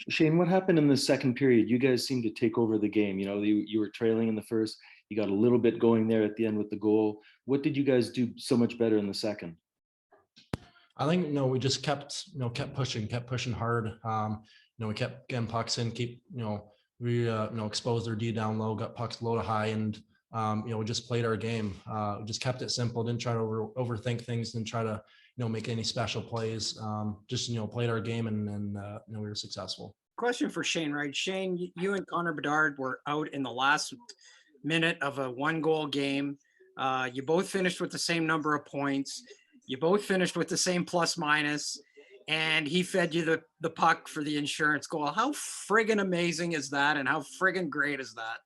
Shane, what happened in the second period? You guys seemed to take over the game. You know, you were trailing in the first. You got a little bit going there at the end with the goal. What did you guys do so much better in the second? I think, we just kept pushing hard. We kept getting pucks in, we exposed their D down low, got pucks low to high, and we just played our game. We just kept it simple, didn't try to overthink things, didn't try to make any special plays. Just played our game, and we were successful. Question for Shane, right? Shane, you and Connor Bedard were out in the last minute of a 1-goal game. You both finished with the same number of points. You both finished with the same plus minus, and he fed you the puck for the insurance goal. How friggin' amazing is that, and how friggin' great is that?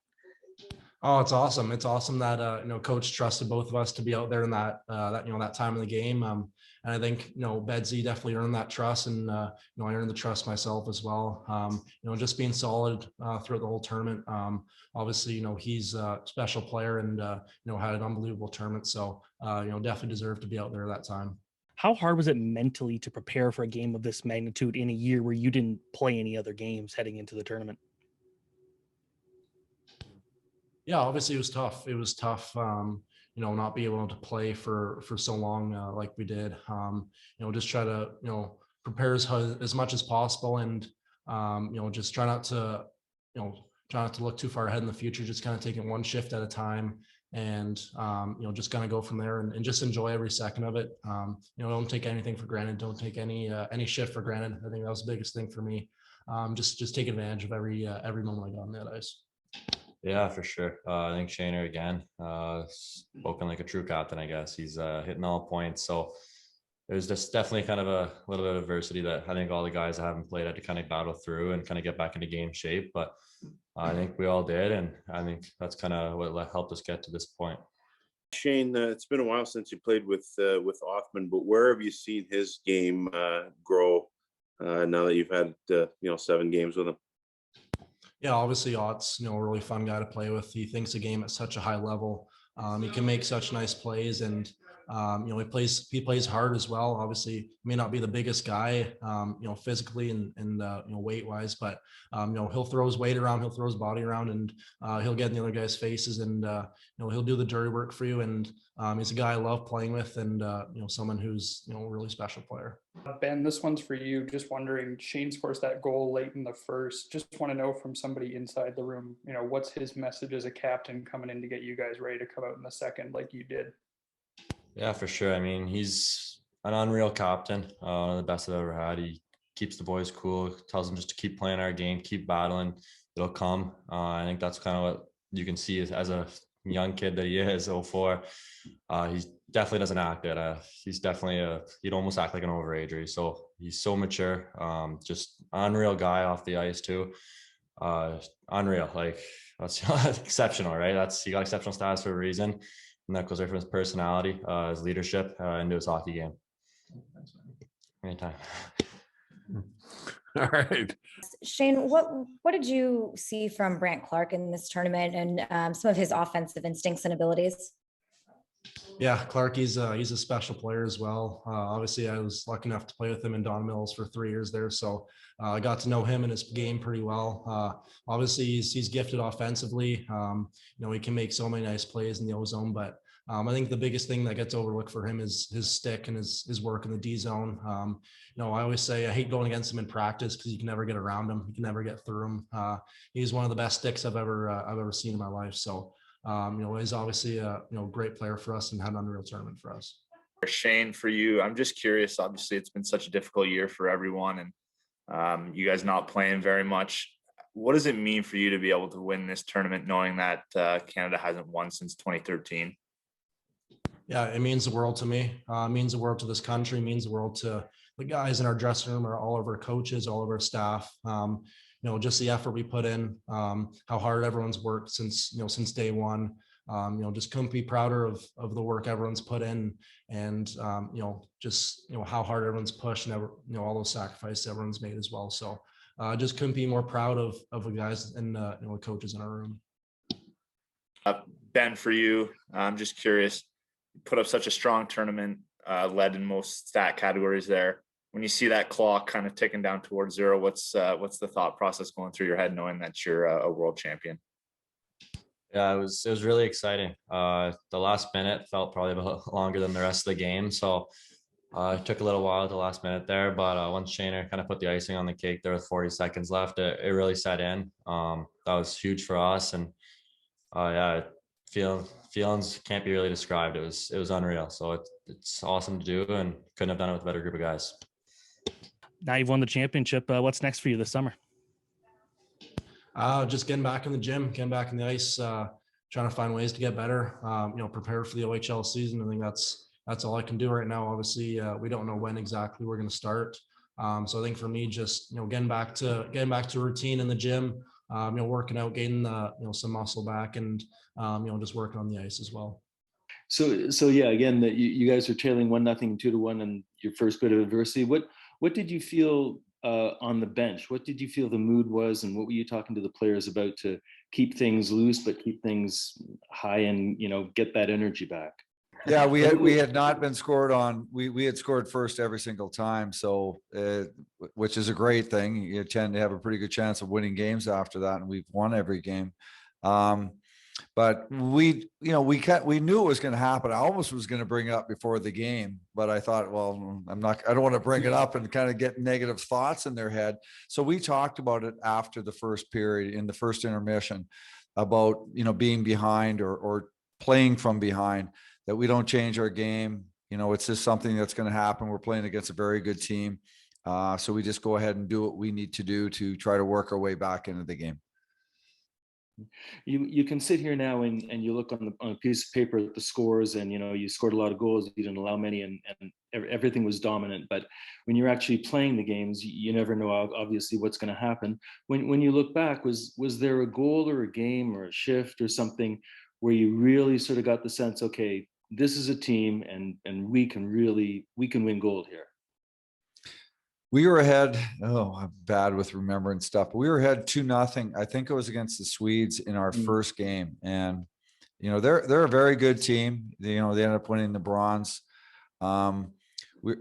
Oh, it's awesome. It's awesome that coach trusted both of us to be out there in that time of the game. And I think Bedsy definitely earned that trust, and I earned the trust myself as well. Just being solid throughout the whole tournament. Obviously, he's a special player, and had an unbelievable tournament. So definitely deserved to be out there that time. How hard was it mentally to prepare for a game of this magnitude in a year where you didn't play any other games heading into the tournament? Yeah, obviously it was tough. It was tough, not be able to play for so long like we did. Just try to, prepare as much as possible, and, just try not to look too far ahead in the future, just kind of taking one shift at a time, and, just kind of go from there, and just enjoy every second of it. Don't take anything for granted. Don't take any shift for granted. I think that was the biggest thing for me. Just take advantage of every moment I got on that ice. Yeah, for sure. I think Shaner again, spoken like a true captain, I guess. He's hitting all points. So it was just definitely kind of a little bit of adversity that I think all the guys that haven't played had to kind of battle through and kind of get back into game shape. But I think we all did, and I think that's kind of what helped us get to this point. Shane, it's been a while since you played with Hoffman, but where have you seen his game grow now that you've had 7 games with him? Yeah, obviously Ott's, a really fun guy to play with. He thinks the game at such a high level. He can make such nice plays, and he plays hard as well. Obviously, may not be the biggest guy, physically and weight wise, but he'll throw his weight around, he'll throw his body around, and he'll get in the other guys' faces, and he'll do the dirty work for you. And he's a guy I love playing with, and someone who's a really special player. Ben, this one's for you. Just wondering, Shane scores that goal late in the first. Just want to know from somebody inside the room, what's his message as a captain coming in to get you guys ready to come out in the second like you did? Yeah, for sure. I mean, he's an unreal captain, one of the best I've ever had. He keeps the boys cool, tells them just to keep playing our game, keep battling. It'll come. I think that's kind of what you can see as a young kid that he is, 04. He definitely doesn't act it. He's definitely he'd almost act like an overager. So he's so mature, just unreal guy off the ice too. Unreal, like that's exceptional, right? He got exceptional status for a reason. And that goes right from his personality, his leadership, into his hockey game. Anytime. All right. Shane, what did you see from Brant Clark in this tournament, and some of his offensive instincts and abilities? Yeah, Clark, he's a special player as well. Obviously, I was lucky enough to play with him in Don Mills for 3 years there, so I got to know him and his game pretty well. Obviously, he's gifted offensively. He can make so many nice plays in the O-zone, but I think the biggest thing that gets overlooked for him is his stick and his work in the D zone. I always say I hate going against him in practice because you can never get around him. You can never get through him. He's one of the best sticks I've ever seen in my life. So, he's obviously a great player for us and had an unreal tournament for us. Shane, for you, I'm just curious. Obviously, it's been such a difficult year for everyone, and you guys not playing very much. What does it mean for you to be able to win this tournament, knowing that Canada hasn't won since 2013? Yeah, it means the world to me. It means the world to this country. It means the world to the guys in our dressing room, or all of our coaches, all of our staff. Just the effort we put in, how hard everyone's worked since day one. Just couldn't be prouder of the work everyone's put in, and how hard everyone's pushed, and all those sacrifices everyone's made as well. So just couldn't be more proud of the guys and the coaches in our room. Ben, for you, I'm just curious. You put up such a strong tournament, led in most stat categories there. when you see that clock kind of ticking down towards zero, what's the thought process going through your head, knowing that you're a world champion? Yeah, it was really exciting. The last minute felt probably a bit longer than the rest of the game, so it took a little while at the last minute there. But once Shaner kind of put the icing on the cake there with 40 seconds left, it really set in. That was huge for us, and yeah, feelings can't be really described. It was unreal. So it's awesome to do, and couldn't have done it with a better group of guys. Now you've won the championship. What's next for you this summer? Just getting back in the gym, getting back in the ice, trying to find ways to get better, prepare for the OHL season. I think that's all I can do right now. Obviously, we don't know when exactly we're going to start. So I think for me, just, getting back to routine in the gym, working out, getting some muscle back, and, just working on the ice as well. So yeah, again, that you guys are trailing 1-0, 2-1 in your first bit of adversity. What did you feel on the bench? What did you feel the mood was, and what were you talking to the players about to keep things loose but keep things high and get that energy back? Yeah, we had not been scored on. We had scored first every single time, so which is a great thing. You tend to have a pretty good chance of winning games after that, and we've won every game. But we knew it was going to happen. I almost was going to bring it up before the game, but I thought, well, I don't want to bring it up and kind of get negative thoughts in their head. So we talked about it after the first period, in the first intermission, about, being behind or playing from behind, that we don't change our game. It's just something that's going to happen. We're playing against a very good team. So we just go ahead and do what we need to do to try to work our way back into the game. You can sit here now and you look on a piece of paper at the scores, and you scored a lot of goals, you didn't allow many, and everything was dominant. But when you're actually playing the games, you never know obviously what's going to happen. When you look back, was there a goal or a game or a shift or something where you really sort of got the sense, okay, this is a team, and we can win gold here? We were ahead. Oh, I'm bad with remembering stuff. But we were ahead 2-0. I think it was against the Swedes in our first game, and they're a very good team. They ended up winning the bronze. We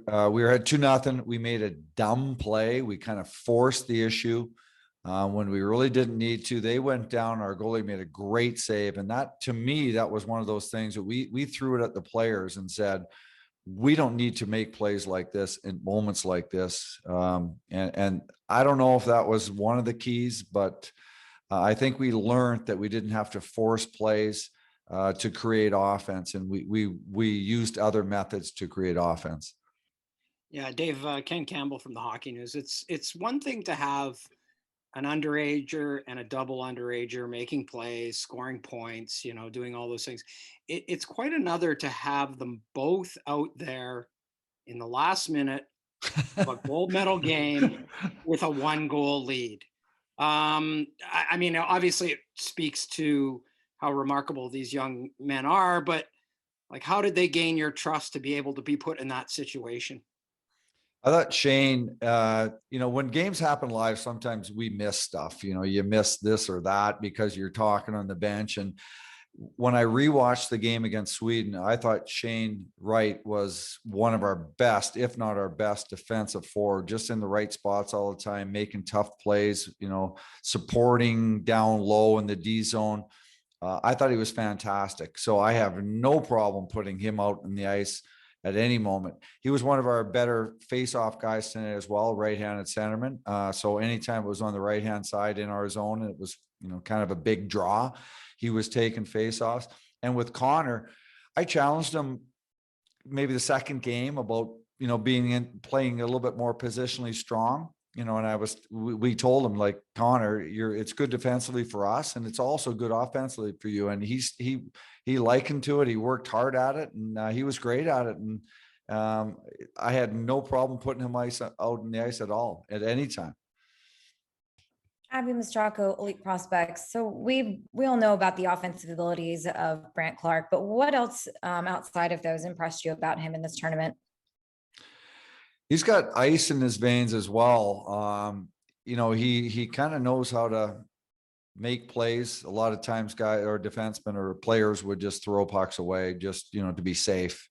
were ahead 2-0. We made a dumb play. We kind of forced the issue when we really didn't need to. They went down. Our goalie made a great save, and that, to me, that was one of those things that we threw it at the players and said, we don't need to make plays like this in moments like this. And I don't know if that was one of the keys, but I think we learned that we didn't have to force plays to create offense, and we used other methods to create offense. Yeah, Dave, Ken Campbell from the Hockey News. It's one thing to have an underager and a double underager making plays, scoring points, doing all those things. It's quite another to have them both out there in the last minute of a gold medal game with a 1-goal lead. I mean, obviously it speaks to how remarkable these young men are, but how did they gain your trust to be able to be put in that situation? I thought Shane, when games happen live, sometimes we miss stuff. You miss this or that because you're talking on the bench. And when I rewatched the game against Sweden, I thought Shane Wright was one of our best, if not our best, defensive forward, just in the right spots all the time, making tough plays, supporting down low in the D zone. I thought he was fantastic. So I have no problem putting him out in the ice at any moment. He was one of our better face-off guys tonight as well, right-handed centerman. So anytime it was on the right-hand side in our zone, it was, kind of a big draw, he was taking face-offs. And with Connor, I challenged him maybe the second game about, playing a little bit more positionally strong, and we told him, Connor, it's good defensively for us, and it's also good offensively for you. And he likened to it. He worked hard at it, and he was great at it. And I had no problem putting him out in the ice at all, at any time. Abby Mastracco, elite prospects. So we all know about the offensive abilities of Brandt Clarke, but what else outside of those impressed you about him in this tournament? He's got ice in his veins as well. He kind of knows how to make plays. A lot of times guys or defensemen or players would just throw pucks away just, to be safe.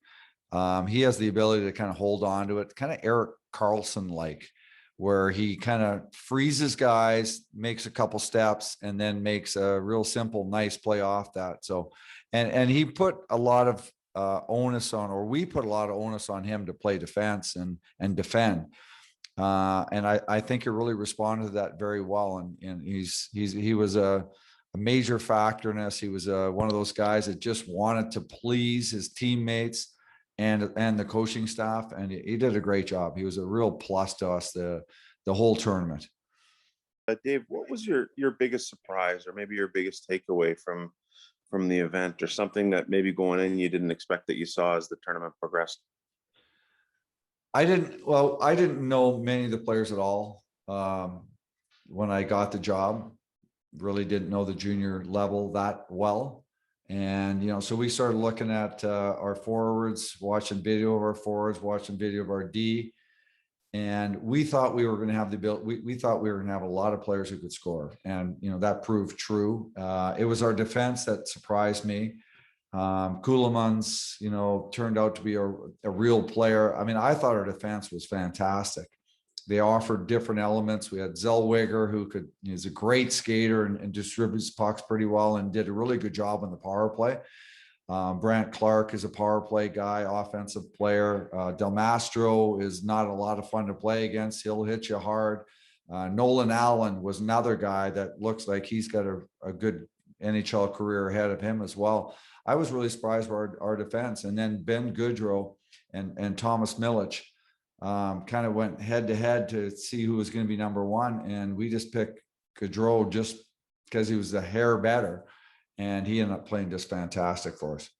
He has the ability to kind of hold on to it, kind of Eric Carlson like, where he kind of freezes guys, makes a couple steps, and then makes a real simple, nice play off that. So, and he put a lot of onus on, or we put a lot of onus on him to play defense and defend. And I think he really responded to that very well. And he was a major factor in this. He was one of those guys that just wanted to please his teammates and the coaching staff, and he did a great job. He was a real plus to us the whole tournament. Dave, what was your biggest surprise, or maybe your biggest takeaway from the event, or something that maybe going in you didn't expect that you saw as the tournament progressed? I didn't know many of the players at all when I got the job. Really didn't know the junior level that well. And, so we started looking at our forwards, watching video of our forwards, watching video of our D. And we thought we were going to have the ability, we thought we were going to have a lot of players who could score. And, that proved true. It was our defense that surprised me. Kuhlman's, turned out to be a real player. I mean, I thought our defense was fantastic. They offered different elements. We had Zellweger, who is a great skater and distributes pucks pretty well and did a really good job on the power play. Brant Clark is a power play guy, offensive player. Del Mastro is not a lot of fun to play against. He'll hit you hard. Nolan Allen was another guy that looks like he's got a good NHL career ahead of him as well. I was really surprised by our defense. And then Ben Gaudreau and Thomas Milic kind of went head to head to see who was going to be number one. And we just picked Gaudreau just because he was a hair better. And he ended up playing just fantastic for us.